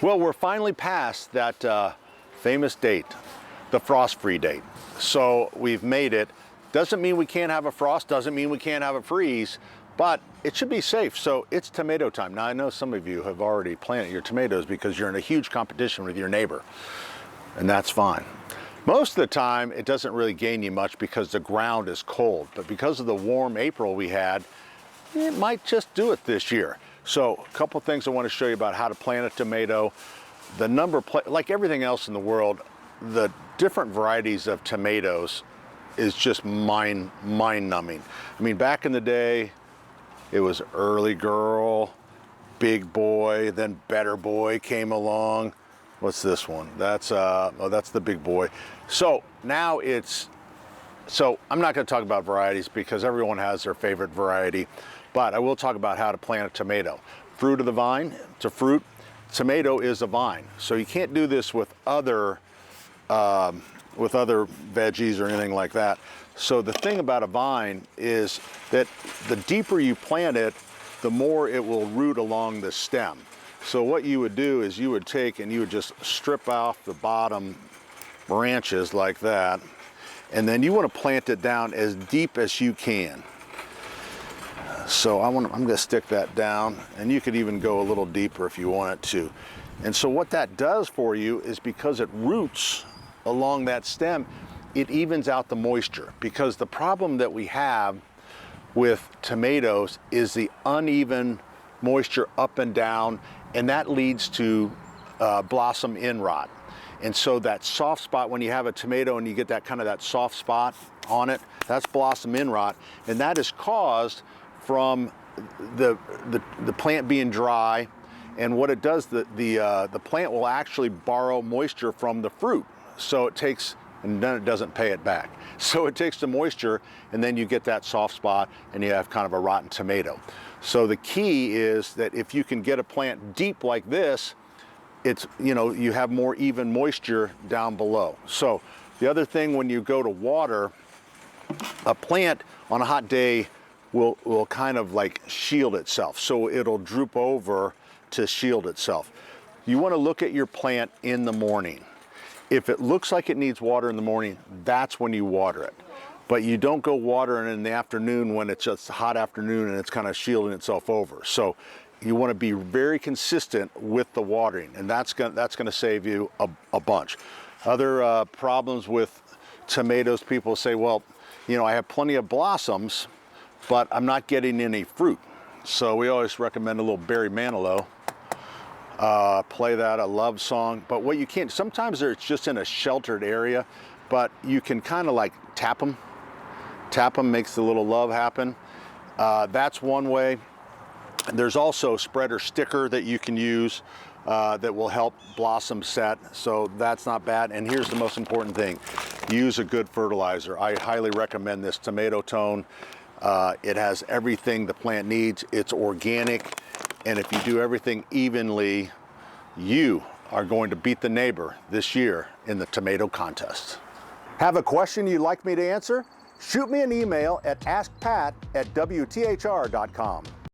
Well, we're finally past that famous date, the frost-free date. So we've made it. Doesn't mean we can't have a frost, doesn't mean we can't have a freeze, but it should be safe. So it's tomato time. Now I know some of you have already planted your tomatoes because you're in a huge competition with your neighbor, and that's fine. Most of the time it doesn't really gain you much because the ground is cold, but because of the warm April we had, it might just do it this year. So a couple things I want to show you about how to plant a tomato. The number, like everything else in the world, the different varieties of tomatoes is just mind-numbing. I mean, back in the day, it was early girl, big boy, then better boy came along. What's this one? That's oh, that's the big boy. So now I'm not going to talk about varieties because everyone has their favorite variety, but I will talk about how to plant a tomato. Fruit of the vine, it's a fruit. Tomato is a vine. So you can't do this with other veggies or anything like that. So the thing about a vine is that the deeper you plant it, the more it will root along the stem. So what you would do is you would take and you would just strip off the bottom branches like that, and then you want to plant it down as deep as you can. So I'm going to stick that down, and you could even go a little deeper if you want it to. And so what that does for you is, because it roots along that stem, it evens out the moisture. Because the problem that we have with tomatoes is the uneven moisture up and down, and that leads to blossom end rot. And so that soft spot, when you have a tomato and you get that kind of that soft spot on it, that's blossom end rot, and that is caused from the plant being dry. And what it does, the plant will actually borrow moisture from the fruit. So it takes, and then it doesn't pay it back. So it takes the moisture, and then you get that soft spot, and you have kind of a rotten tomato. So the key is that if you can get a plant deep like this, it's, you know, you have more even moisture down below. So the other thing, when you go to water, a plant on a hot day will kind of like shield itself. So it'll droop over to shield itself. You want to look at your plant in the morning. If it looks like it needs water in the morning, that's when you water it. But you don't go watering in the afternoon when it's just a hot afternoon and it's kind of shielding itself over. So you want to be very consistent with the watering, and that's going to save you a bunch. Other problems with tomatoes, people say, well, you know, I have plenty of blossoms, but I'm not getting any fruit. So we always recommend a little Barry Manilow. Play that, a love song. But what you can't, sometimes it's just in a sheltered area, but you can kind of like tap them. Tap them makes the little love happen. That's one way. There's also spreader sticker that you can use that will help blossom set, so that's not bad. And here's the most important thing: use a good fertilizer. I highly recommend this Tomato Tone. It has everything the plant needs. It's organic, and if you do everything evenly, you are going to beat the neighbor this year in the tomato contest. Have a question you'd like me to answer? Shoot me an email at askpat@wthr.com.